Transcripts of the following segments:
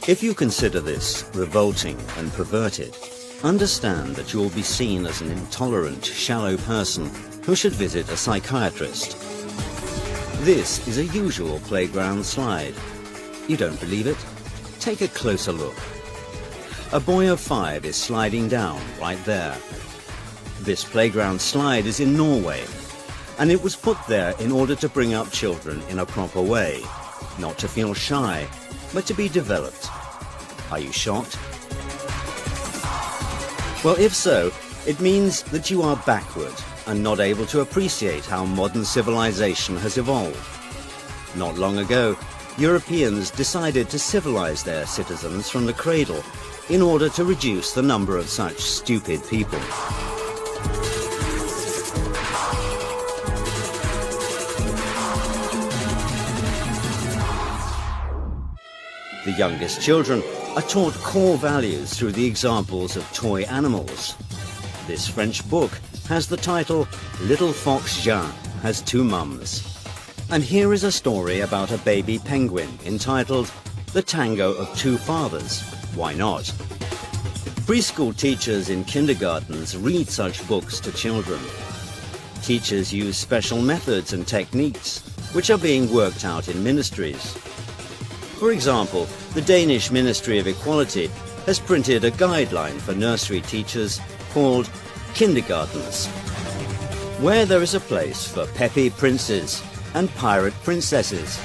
If you consider this revolting and perverted, understand that you will be seen as an intolerant, shallow person who should visit a psychiatrist. This is a usual playground slide. You don't believe it? Take a closer look. A boy of 5 is sliding down right there. This playground slide is in Norway, and it was put there in order to bring up children in a proper way, not to feel shy, but to be developed. Are you shocked? Well, if so, it means that you are backward and not able to appreciate how modern civilization has evolved. Not long ago, Europeans decided to civilize their citizens from the cradle in order to reduce the number of such stupid people. The youngest children are taught core values through the examples of toy animals. This French book has the title Little Fox Jean Has Two Mums. And here is a story about a baby penguin entitled The Tango of Two Fathers. Why not? Preschool teachers in kindergartens read such books to children. Teachers use special methods and techniques which are being worked out in ministries. For example, the Danish Ministry of Equality has printed a guideline for nursery teachers called Kindergartens, where there is a place for peppy princes and pirate princesses.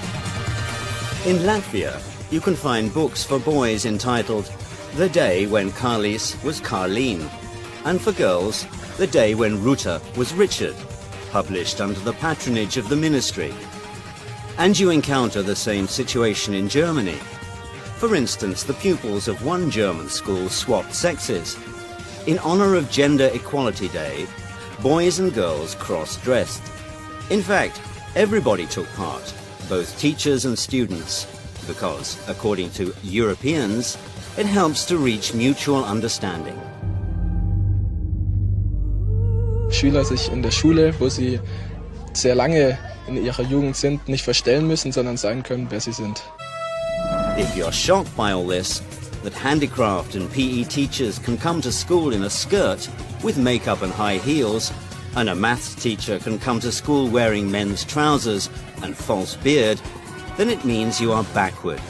In Latvia, you can find books for boys entitled The Day When Carlis Was Carleen, and for girls, The Day When Ruta Was Richard, published under the patronage of the ministry. And you encounter the same situation in Germany. For instance, the pupils of one German school swapped sexes. In honor of Gender Equality Day, boys and girls cross-dressed. In fact, everybody took part, both teachers and students, because, according to Europeans, it helps to reach mutual understanding. Schüler sich in der Schule, wo sie sehr lange in ihrer Jugend sind, nicht verstellen müssen, sondern sein können, wer sie sind. If you're shocked by all this, that handicraft and PE teachers can come to school in a skirt with makeup and high heels, and a maths teacher can come to school wearing men's trousers and false beard, then it means you are backward.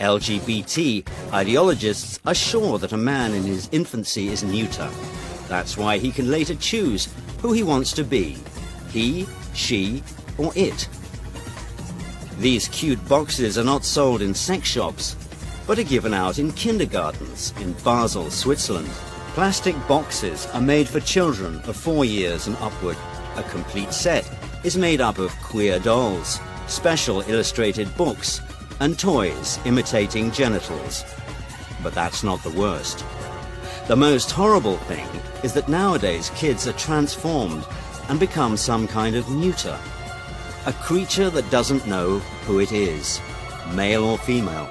LGBT ideologists are sure that a man in his infancy is neuter. That's why he can later choose who he wants to be, he, she, or it. These cute boxes are not sold in sex shops, but are given out in kindergartens in Basel, Switzerland. Plastic boxes are made for children of 4 years and upward. A complete set is made up of queer dolls, special illustrated books, and toys imitating genitals. But that's not the worst. The most horrible thing is that nowadays kids are transformed and become some kind of neuter. A creature that doesn't know who it is, male or female.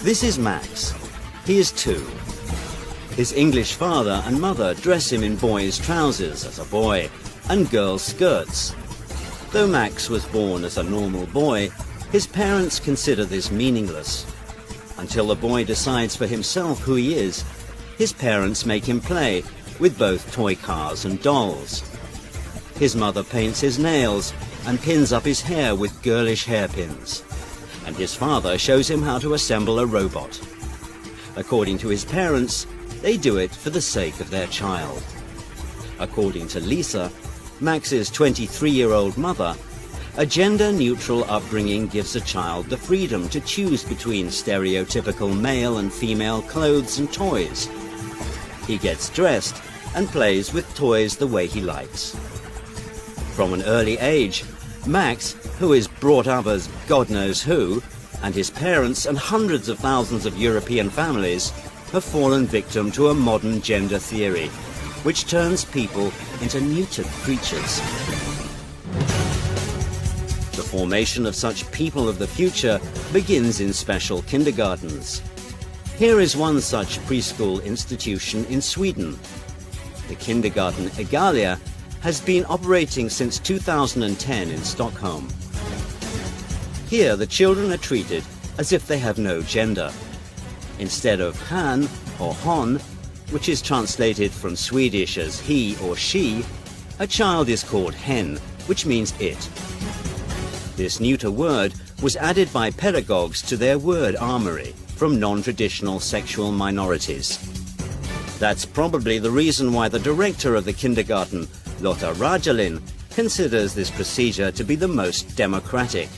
This is Max. He is 2. His English father and mother dress him in boys' trousers as a boy and girls' skirts. Though Max was born as a normal boy, his parents consider this meaningless. Until the boy decides for himself who he is, his parents make him play with both toy cars and dolls. His mother paints his nails and pins up his hair with girlish hairpins. And his father shows him how to assemble a robot. According to his parents, they do it for the sake of their child. According to Lisa, Max's 23-year-old mother, a gender-neutral upbringing gives a child the freedom to choose between stereotypical male and female clothes and toys. He gets dressed and plays with toys the way he likes. From an early age, Max, who is brought up as God knows who, and his parents and hundreds of thousands of European families have fallen victim to a modern gender theory, which turns people into neutered creatures. The formation of such people of the future begins in special kindergartens. Here is one such preschool institution in Sweden. The kindergarten Egalia has been operating since 2010 in Stockholm. Here, the children are treated as if they have no gender. Instead of han or hon, which is translated from Swedish as he or she, a child is called hen, which means it. This neuter word was added by pedagogues to their word armory from non-traditional sexual minorities. That's probably the reason why the director of the kindergarten, Lotta Rajalin, considers this procedure to be the most democratic.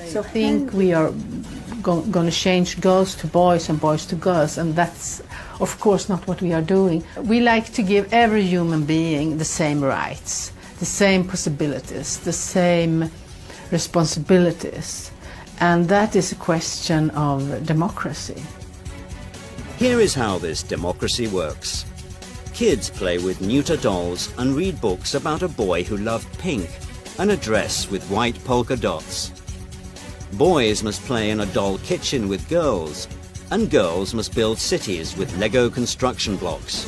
So I think we are going to change girls to boys and boys to girls, and that's of course not what we are doing. We like to give every human being the same rights, the same possibilities, the same responsibilities, and that is a question of democracy. Here is how this democracy works. Kids play with neuter dolls and read books about a boy who loved pink and a dress with white polka dots. Boys must play in a doll kitchen with girls, and girls must build cities with Lego construction blocks.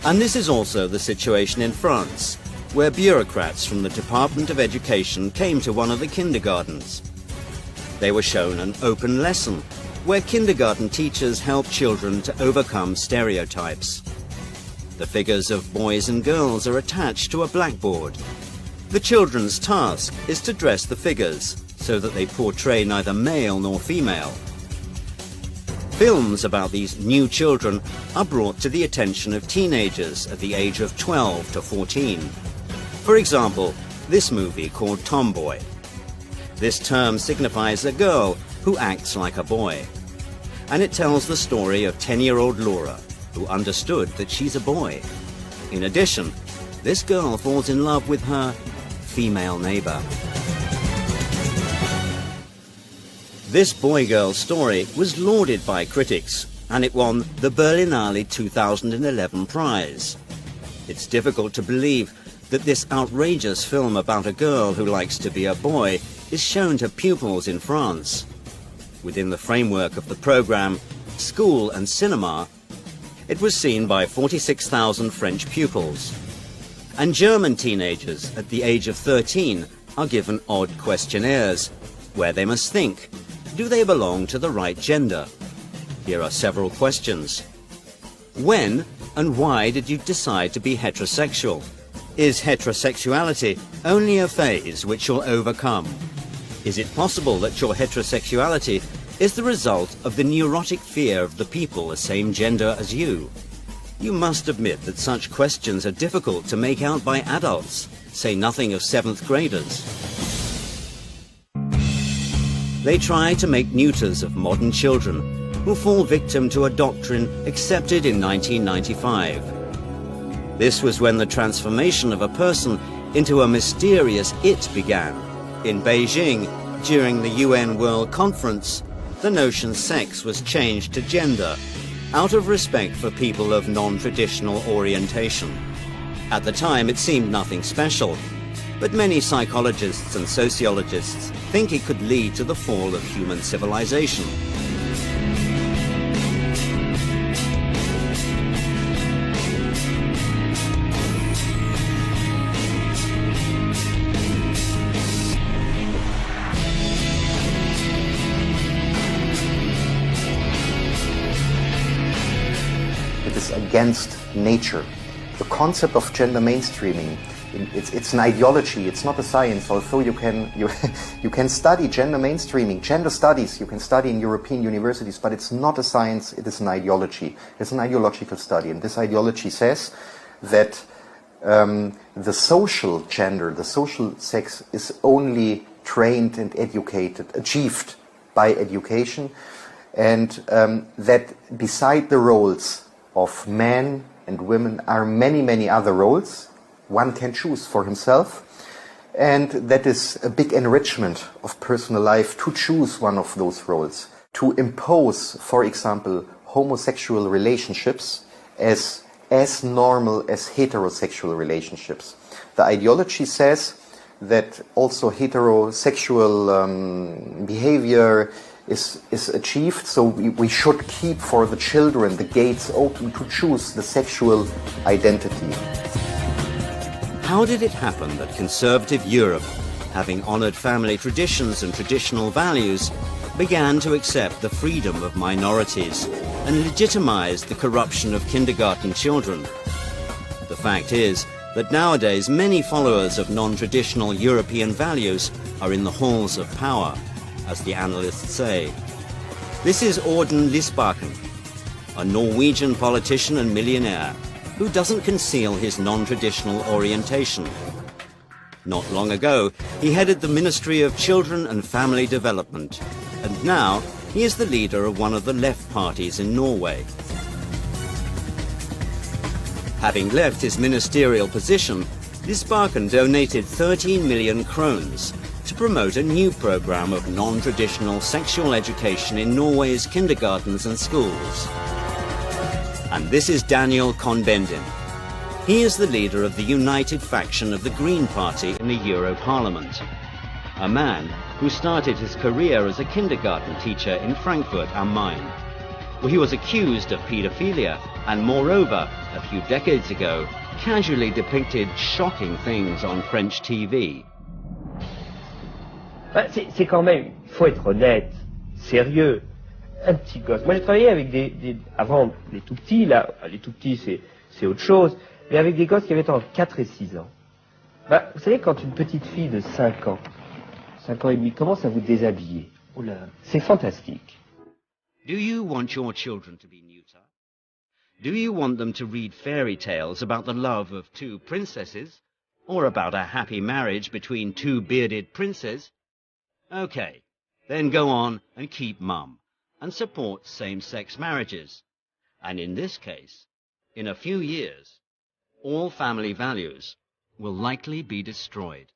And this is also the situation in France, where bureaucrats from the Department of Education came to one of the kindergartens. They were shown an open lesson, where kindergarten teachers help children to overcome stereotypes. The figures of boys and girls are attached to a blackboard. The children's task is to dress the figures so that they portray neither male nor female. Films about these new children are brought to the attention of teenagers at the age of 12 to 14. For example, this movie called Tomboy. This term signifies a girl who acts like a boy. And it tells the story of 10-year-old Laura, who understood that she's a boy. In addition, this girl falls in love with her female neighbor. This boy-girl story was lauded by critics, and it won the Berlinale 2011 prize. It's difficult to believe that this outrageous film about a girl who likes to be a boy is shown to pupils in France. Within the framework of the program School and Cinema, it was seen by 46,000 French pupils. And German teenagers at the age of 13 are given odd questionnaires, where they must think, do they belong to the right gender? Here are several questions. When and why did you decide to be heterosexual? Is heterosexuality only a phase which you'll overcome? Is it possible that your heterosexuality is the result of the neurotic fear of the people the same gender as you? You must admit that such questions are difficult to make out by adults, say nothing of 7th graders. They try to make neuters of modern children who fall victim to a doctrine accepted in 1995. This was when the transformation of a person into a mysterious it began. In Beijing, during the UN World Conference, the notion sex was changed to gender, out of respect for people of non-traditional orientation. At the time, it seemed nothing special, but many psychologists and sociologists think it could lead to the fall of human civilization. Against nature. The concept of gender mainstreaming, it's an ideology, it's not a science, although you can study gender mainstreaming, gender studies, you can study in European universities, but it's not a science, it is an ideology. It's an ideological study, and this ideology says that the social gender, the social sex is only trained and educated, achieved by education, and that beside the roles of men and women are many, many other roles one can choose for himself, and that is a big enrichment of personal life to choose one of those roles. To impose, for example, homosexual relationships as normal as heterosexual relationships. The ideology says that also heterosexual behavior is achieved, so we should keep for the children the gates open to choose the sexual identity. How did it happen that conservative Europe having honored family traditions and traditional values, began to accept the freedom of minorities and legitimized the corruption of kindergarten children. The fact is that nowadays many followers of non-traditional European values are in the halls of power, as the analysts say. This is Auden Lysbakken, a Norwegian politician and millionaire who doesn't conceal his non-traditional orientation. Not long ago, he headed the Ministry of Children and Family Development, and now he is the leader of one of the left parties in Norway. Having left his ministerial position, Lysbakken donated 13 million krones to promote a new program of non-traditional sexual education in Norway's kindergartens and schools. And this is Daniel Cohn-Bendit. He is the leader of the united faction of the Green Party in the Euro Parliament, a man who started his career as a kindergarten teacher in Frankfurt am Main, where he was accused of paedophilia and, moreover, a few decades ago, casually depicted shocking things on French TV. C'est quand même, il faut être honnête, sérieux, un petit gosse. Moi j'ai travaillé avec avant les tout petits, là, les tout petits c'est autre chose, mais avec des gosses qui avaient entre 4 et 6 ans. Vous savez, quand une petite fille de 5 ans et demi commence à vous déshabiller, c'est fantastique. Do you want your children to be neuter? Do you want them to read fairy tales about the love of 2 princesses? Or about a happy marriage between 2 bearded princes? Okay, then go on and keep mum and support same-sex marriages. And in this case, in a few years, all family values will likely be destroyed.